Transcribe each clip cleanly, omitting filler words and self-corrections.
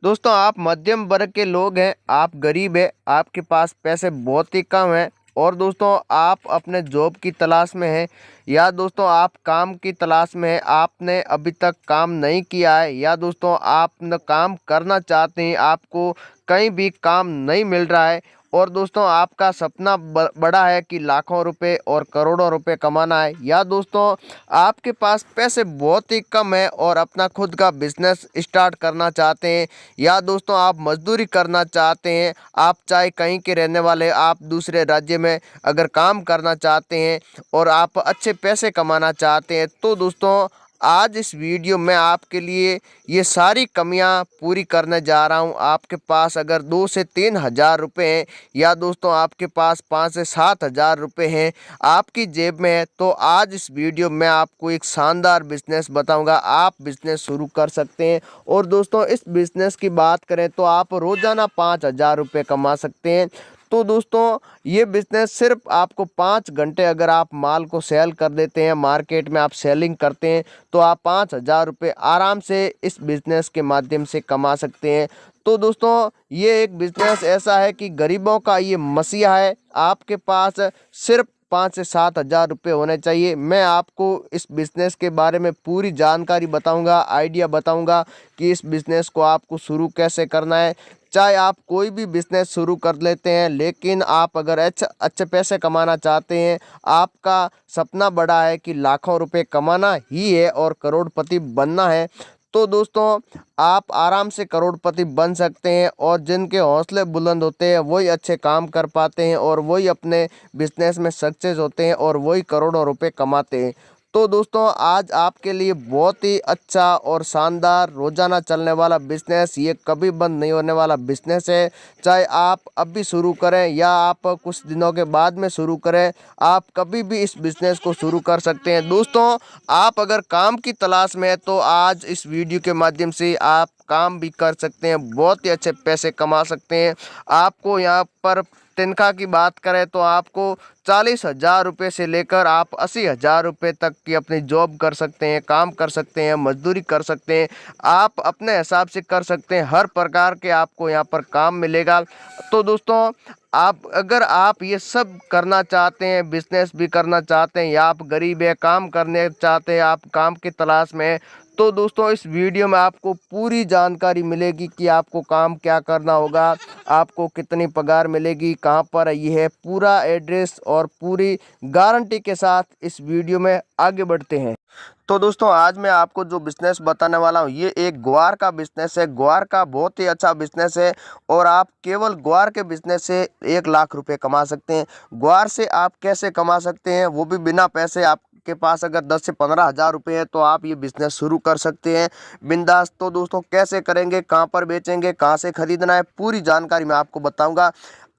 दोस्तों आप मध्यम वर्ग के लोग हैं, आप गरीब हैं, आपके पास पैसे बहुत ही कम हैं और दोस्तों आप अपने जॉब की तलाश में हैं या दोस्तों आप काम की तलाश में हैं, आपने अभी तक काम नहीं किया है या दोस्तों आप न काम करना चाहते हैं, आपको कहीं भी काम नहीं मिल रहा है और दोस्तों आपका सपना बड़ा है कि लाखों रुपए और करोड़ों रुपए कमाना है या दोस्तों आपके पास पैसे बहुत ही कम है और अपना खुद का बिजनेस स्टार्ट करना चाहते हैं या दोस्तों आप मजदूरी करना चाहते हैं, आप चाहे कहीं के रहने वाले, आप दूसरे राज्य में अगर काम करना चाहते हैं और आप अच्छे पैसे कमाना चाहते हैं तो दोस्तों आज इस वीडियो में आपके लिए ये सारी कमियां पूरी करने जा रहा हूं। आपके पास अगर 2 से 3 हज़ार रुपये हैं या दोस्तों आपके पास 5 से 7 हज़ार रुपये हैं आपकी जेब में है तो आज इस वीडियो में आपको एक शानदार बिजनेस बताऊंगा। आप बिजनेस शुरू कर सकते हैं और दोस्तों इस बिजनेस की बात करें तो आप रोज़ाना 5 हज़ार रुपये कमा सकते हैं। तो दोस्तों ये बिज़नेस सिर्फ आपको 5 घंटे अगर आप माल को सेल कर देते हैं, मार्केट में आप सेलिंग करते हैं तो आप 5 हज़ार रुपये आराम से इस बिज़नेस के माध्यम से कमा सकते हैं। तो दोस्तों ये एक बिज़नेस ऐसा है कि गरीबों का ये मसीहा है। आपके पास सिर्फ 5 से 7 हज़ार रुपये होने चाहिए। मैं आपको इस बिज़नेस के बारे में पूरी जानकारी बताऊंगा, आइडिया बताऊंगा कि इस बिज़नेस को आपको शुरू कैसे करना है। चाहे आप कोई भी बिज़नेस शुरू कर लेते हैं लेकिन आप अगर अच्छे पैसे कमाना चाहते हैं, आपका सपना बड़ा है कि लाखों रुपए कमाना ही है और करोड़पति बनना है तो दोस्तों आप आराम से करोड़पति बन सकते हैं और जिनके हौसले बुलंद होते हैं वही अच्छे काम कर पाते हैं और वही अपने बिजनेस में सक्सेस होते हैं और वही करोड़ों रुपए कमाते हैं। तो दोस्तों आज आपके लिए बहुत ही अच्छा और शानदार रोजाना चलने वाला बिजनेस, ये कभी बंद नहीं होने वाला बिजनेस है। चाहे आप अभी शुरू करें या आप कुछ दिनों के बाद में शुरू करें, आप कभी भी इस बिजनेस को शुरू कर सकते हैं। दोस्तों आप अगर काम की तलाश में है तो आज इस वीडियो के माध्यम से आप काम भी कर सकते हैं, बहुत ही अच्छे पैसे कमा सकते हैं। आपको यहाँ पर तनख्वाह की बात करें तो आपको 40 हज़ार रुपये से लेकर आप 80 हज़ार रुपये तक की अपनी जॉब कर सकते हैं, काम कर सकते हैं, मजदूरी कर सकते हैं, आप अपने हिसाब से कर सकते हैं। हर प्रकार के आपको यहाँ पर काम मिलेगा। तो दोस्तों आप ये सब करना चाहते हैं, बिजनेस भी करना चाहते हैं या आप गरीब है, काम करने चाहते हैं, आप काम की तलाश में हैं तो दोस्तों इस वीडियो में आपको पूरी जानकारी मिलेगी कि आपको काम क्या करना होगा, आपको कितनी पगार मिलेगी, कहाँ पर ये है, पूरा एड्रेस और पूरी गारंटी के साथ इस वीडियो में आगे बढ़ते हैं। तो दोस्तों आज मैं आपको जो बिजनेस बताने वाला हूँ ये एक ग्वार का बिजनेस है। ग्वार का बहुत ही अच्छा बिजनेस है और आप केवल ग्वार के बिजनेस से 1 लाख रुपए कमा सकते हैं। ग्वार से आप कैसे कमा सकते हैं, वो भी बिना पैसे। आपके पास अगर 10 से 15 हज़ार रुपये है तो आप ये बिजनेस शुरू कर सकते हैं बिंदास। तो दोस्तों कैसे करेंगे, कहाँ पर बेचेंगे, कहाँ से खरीदना है, पूरी जानकारी मैं आपको बताऊंगा।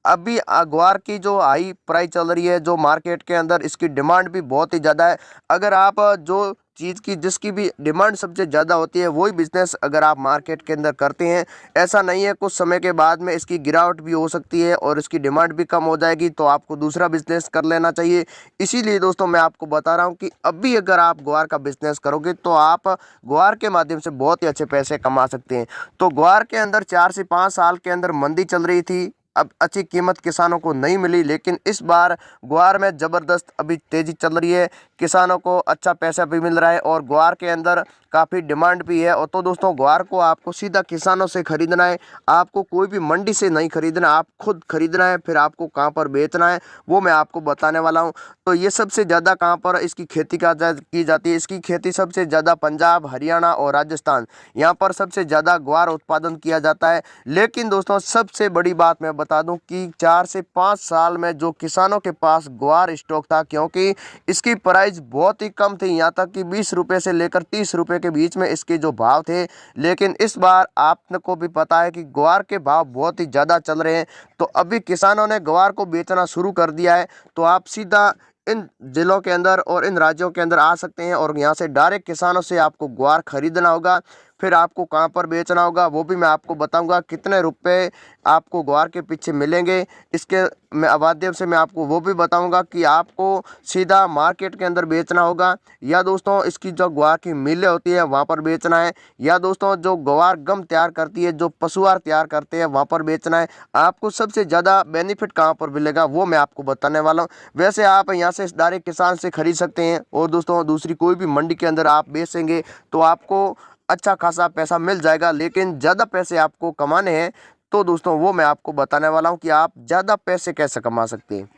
अभी ग्वार की जो हाई प्राइस चल रही है, जो मार्केट के अंदर इसकी डिमांड भी बहुत ही ज़्यादा है। अगर आप जो चीज़ की जिसकी भी डिमांड सबसे ज़्यादा होती है वही बिज़नेस अगर आप मार्केट के अंदर करते हैं, ऐसा नहीं है कुछ समय के बाद में इसकी गिरावट भी हो सकती है और इसकी डिमांड भी कम हो जाएगी तो आपको दूसरा बिज़नेस कर लेना चाहिए। इसीलिए दोस्तों मैं आपको बता रहा हूँ कि अभी अगर आप ग्वार का बिज़नेस करोगे तो आप ग्वार के माध्यम से बहुत ही अच्छे पैसे कमा सकते हैं। तो ग्वार के अंदर 4 से 5 साल के अंदर मंदी चल रही थी, अब अच्छी कीमत किसानों को नहीं मिली, लेकिन इस बार ग्वार में ज़बरदस्त अभी तेज़ी चल रही है, किसानों को अच्छा पैसा भी मिल रहा है और ग्वार के अंदर काफ़ी डिमांड भी है। और तो दोस्तों ग्वार को आपको सीधा किसानों से ख़रीदना है, आपको कोई भी मंडी से नहीं खरीदना, आप खुद खरीदना है। फिर आपको कहाँ पर बेचना है वो मैं आपको बताने वाला हूँ। तो ये सबसे ज़्यादा कहाँ पर इसकी खेती की जाती है, इसकी खेती सबसे ज़्यादा पंजाब, हरियाणा और राजस्थान, यहाँ पर सबसे ज़्यादा ग्वार उत्पादन किया जाता है। लेकिन दोस्तों सबसे बड़ी बात मैं बता दूं कि 4 से 5 साल में जो किसानों के पास ग्वार स्टॉक था, क्योंकि इसकी प्राइस बहुत ही कम थी, यहाँ तक कि 20 रुपये से लेकर 30 रुपये के बीच में इसके जो भाव थे। लेकिन इस बार आपको भी पता है कि ग्वार के भाव बहुत ही ज़्यादा चल रहे हैं, तो अभी किसानों ने ग्वार को बेचना शुरू कर दिया है। तो आप सीधा इन जिलों के अंदर और इन राज्यों के अंदर आ सकते हैं और यहाँ से डायरेक्ट किसानों से आपको ग्वार खरीदना होगा। फिर आपको कहाँ पर बेचना होगा वो भी मैं आपको बताऊंगा, कितने रुपए आपको ग्वार के पीछे मिलेंगे इसके माध्यम से मैं आपको वो भी बताऊंगा कि आपको सीधा मार्केट के अंदर बेचना होगा या दोस्तों इसकी जो ग्वार की मिलें होती है वहाँ पर बेचना है, या दोस्तों जो ग्वार गम तैयार करती है, जो पशुआहार तैयार करते हैं वहाँ पर बेचना है। आपको सबसे ज़्यादा बेनिफिट कहाँ पर मिलेगा वो मैं आपको बताने वाला हूँ। वैसे आप यहाँ से डायरेक्ट किसान से खरीद सकते हैं और दोस्तों दूसरी कोई भी मंडी के अंदर आप बेचेंगे तो आपको अच्छा खासा पैसा मिल जाएगा, लेकिन ज़्यादा पैसे आपको कमाने हैं तो दोस्तों वो मैं आपको बताने वाला हूँ कि आप ज़्यादा पैसे कैसे कमा सकते हैं।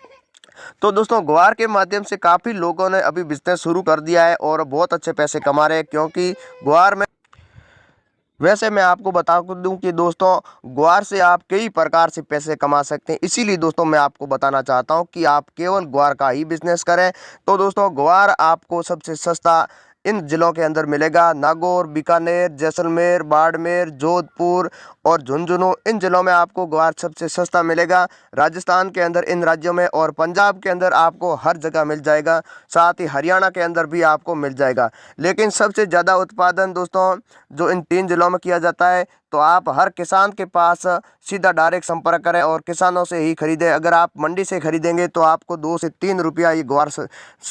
तो दोस्तों ग्वार के माध्यम से काफ़ी लोगों ने अभी बिजनेस शुरू कर दिया है और बहुत अच्छे पैसे कमा रहे हैं, क्योंकि ग्वार में वैसे मैं आपको बता दूं कि दोस्तों ग्वार से आप कई प्रकार से पैसे कमा सकते हैं। इसीलिए दोस्तों मैं आपको बताना चाहता हूं कि आप केवल ग्वार का ही बिजनेस करें। तो दोस्तों ग्वार आपको सबसे सस्ता इन जिलों के अंदर मिलेगा, नागौर, बीकानेर, जैसलमेर, बाड़मेर, जोधपुर और झुंझुनू, इन जिलों में आपको ग्वार सबसे सस्ता मिलेगा। राजस्थान के अंदर इन राज्यों में और पंजाब के अंदर आपको हर जगह मिल जाएगा, साथ ही हरियाणा के अंदर भी आपको मिल जाएगा। लेकिन सबसे ज़्यादा उत्पादन दोस्तों जो इन 3 जिलों में किया जाता है, तो आप हर किसान के पास सीधा डायरेक्ट संपर्क करें और किसानों से ही खरीदें। अगर आप मंडी से खरीदेंगे तो आपको 2 से 3 रुपया ये ग्वार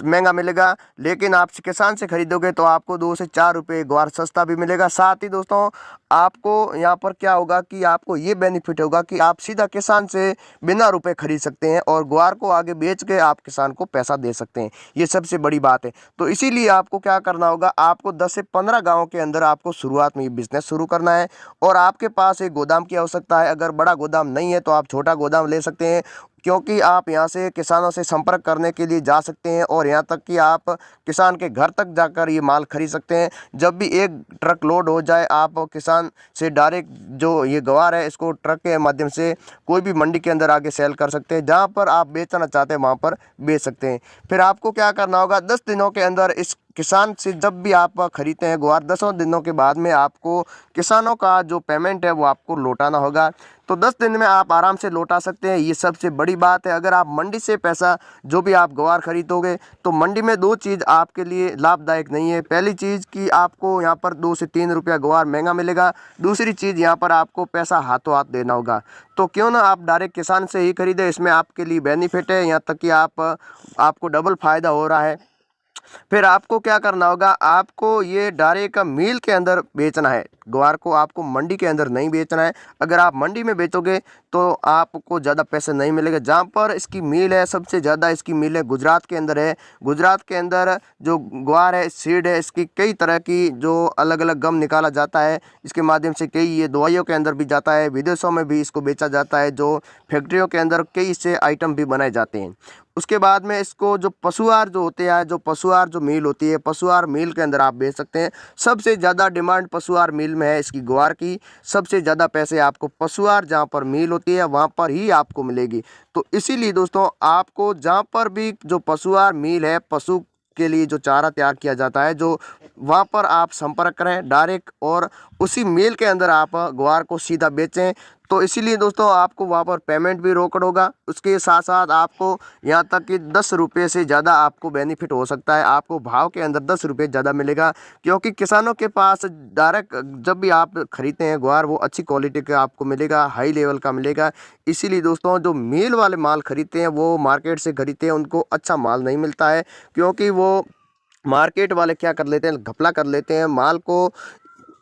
महंगा मिलेगा, लेकिन आप किसान से खरीदोगे तो आपको 2 से 4 रुपये ग्वार सस्ता भी मिलेगा। साथ ही दोस्तों आपको यहाँ पर क्या होगा कि आपको ये बेनिफिट होगा कि आप सीधा किसान से बिना रुपए खरीद सकते हैं और ग्वार को आगे बेच के आप किसान को पैसा दे सकते हैं। ये सबसे बड़ी बात है। तो इसीलिए आपको क्या करना होगा, आपको 10 से 15 गाँव के अंदर आपको शुरुआत में ये बिजनेस शुरू करना है और आपके पास एक गोदाम की आवश्यकता है। अगर बड़ा गोदाम नहीं है तो आप छोटा गोदाम ले सकते हैं, क्योंकि आप यहाँ से किसानों से संपर्क करने के लिए जा सकते हैं और यहाँ तक कि आप किसान के घर तक जाकर ये माल खरीद सकते हैं। जब भी एक ट्रक लोड हो जाए आप किसान से डायरेक्ट जो ये ग्वार है इसको ट्रक के माध्यम से कोई भी मंडी के अंदर आगे सेल कर सकते हैं। जहाँ पर आप बेचना चाहते हैं वहाँ पर बेच सकते हैं। फिर आपको क्या करना होगा, 10 दिनों के अंदर इस किसान से जब भी आप खरीदते हैं ग्वार, 10 दिनों के बाद में आपको किसानों का जो पेमेंट है वो आपको लौटाना होगा। तो 10 दिन में आप आराम से लौटा सकते हैं, ये सबसे बड़ी बात है। अगर आप मंडी से पैसा जो भी आप ग्वार खरीदोगे तो मंडी में 2 चीज़ आपके लिए लाभदायक नहीं है। पहली चीज़ कि आपको यहाँ पर 2 से 3 रुपया ग्वार महंगा मिलेगा। दूसरी चीज़ यहाँ पर आपको पैसा हाथों हाथ देना होगा। तो क्यों ना आप डायरेक्ट किसान से ही खरीदें, इसमें आपके लिए बेनिफिट है, यहाँ तक कि आपको डबल फ़ायदा हो रहा है। फिर आपको क्या करना होगा, आपको ये डायरेक्ट मिल के अंदर बेचना है ग्वार को, आपको मंडी के अंदर नहीं बेचना है। अगर आप मंडी में बेचोगे तो आपको ज़्यादा पैसे नहीं मिलेंगे। जहाँ पर इसकी मिल है, सबसे ज़्यादा इसकी मिल है गुजरात के अंदर है। गुजरात के अंदर जो ग्वार है, सीड है, इसकी कई तरह की जो अलग अलग गम निकाला जाता है, इसके माध्यम से कई ये दवाइयों के अंदर भी जाता है, विदेशों में भी इसको बेचा जाता है, जो फैक्ट्रियों के अंदर कई इससे आइटम भी बनाए जाते हैं। उसके बाद में इसको जो पशुआहार जो होते हैं, जो पशुआहार जो मील होती है, पशुआहार मील के अंदर आप बेच सकते हैं। सबसे ज़्यादा डिमांड पशुआहार मील में है इसकी ग्वार की। सबसे ज़्यादा पैसे आपको पशुआहार जहाँ पर मील होती है वहाँ पर ही आपको मिलेगी। तो इसीलिए दोस्तों आपको जहाँ पर भी जो पशुआहार मील है, पशु के लिए जो चारा तैयार किया जाता है, जो वहाँ पर आप संपर्क करें डायरेक्ट और उसी मील के अंदर आप ग्वार को सीधा बेचें। तो इसीलिए दोस्तों आपको वहाँ पर पेमेंट भी रोकड़ होगा। उसके साथ साथ आपको यहाँ तक कि 10 रुपये से ज़्यादा आपको बेनिफिट हो सकता है। आपको भाव के अंदर 10 रुपये ज़्यादा मिलेगा, क्योंकि किसानों के पास डायरेक्ट जब भी आप खरीदते हैं ग्वार वो अच्छी क्वालिटी का आपको मिलेगा, हाई लेवल का मिलेगा। इसीलिए दोस्तों जो मील वाले माल खरीदते हैं वो मार्केट से खरीदते हैं, उनको अच्छा माल नहीं मिलता है, क्योंकि वो मार्केट वाले क्या कर लेते हैं, घपला कर लेते हैं, माल को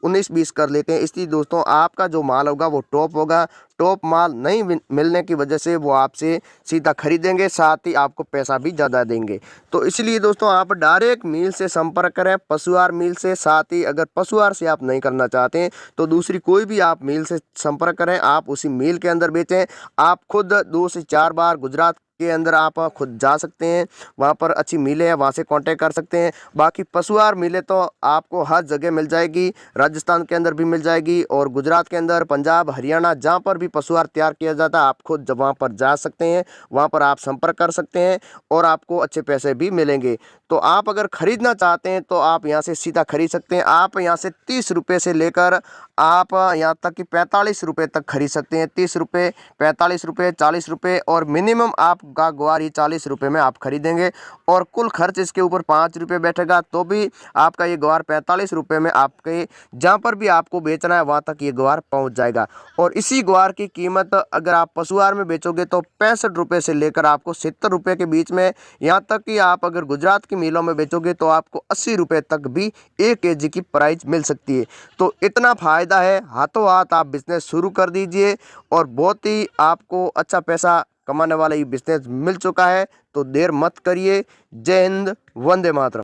19-20 कर लेते हैं। इसलिए दोस्तों आपका जो माल होगा वो टॉप होगा। टॉप माल नहीं मिलने की वजह से वो आपसे सीधा खरीदेंगे, साथ ही आपको पैसा भी ज़्यादा देंगे। तो इसलिए दोस्तों आप डायरेक्ट मील से संपर्क करें, पशुआहार मील से। साथ ही अगर पशुआहार से आप नहीं करना चाहते हैं तो दूसरी कोई भी आप मील से संपर्क करें, आप उसी मील के अंदर बेचें। आप खुद 2 से 4 बार गुजरात के अंदर आप खुद जा सकते हैं, वहाँ पर अच्छी मिलें है, वहाँ से कांटेक्ट कर सकते हैं। बाकी पशुआहार मिलें तो आपको हर जगह मिल जाएगी, राजस्थान के अंदर भी मिल जाएगी और गुजरात के अंदर, पंजाब, हरियाणा, जहाँ पर भी पशुआहार तैयार किया जाता है आप खुद जब वहाँ पर जा सकते हैं, वहाँ पर आप संपर्क कर सकते हैं और आपको अच्छे पैसे भी मिलेंगे। तो आप अगर ख़रीदना चाहते हैं तो आप यहाँ से सीधा खरीद सकते हैं। आप यहाँ से 30 रुपये से लेकर आप यहाँ तक कि 45 रुपये तक खरीद सकते हैं। 30 रुपये, 45 रुपये, 40 रुपये और मिनिमम आपका ग्वार ही 40 रुपये में आप खरीदेंगे और कुल खर्च इसके ऊपर 5 रुपये बैठेगा, तो भी आपका ये ग्वार 45 रुपये में आपके जहाँ पर भी आपको बेचना है वहाँ तक ये ग्वार पहुँच जाएगा। और इसी ग्वार की कीमत अगर आप पशु आहार में बेचोगे तो 65 रुपये से लेकर आपको 70 रुपये के बीच में, यहाँ तक कि आप अगर गुजरात की मिलों में बेचोगे तो आपको 80 रुपये तक भी 1 केजी की प्राइस मिल सकती है। तो इतना फ़ायदा है, हाथों हाथ आप बिजनेस शुरू कर दीजिए और बहुत ही आपको अच्छा पैसा कमाने वाला ये बिजनेस मिल चुका है। तो देर मत करिए। जय हिंद, वंदे मातरम।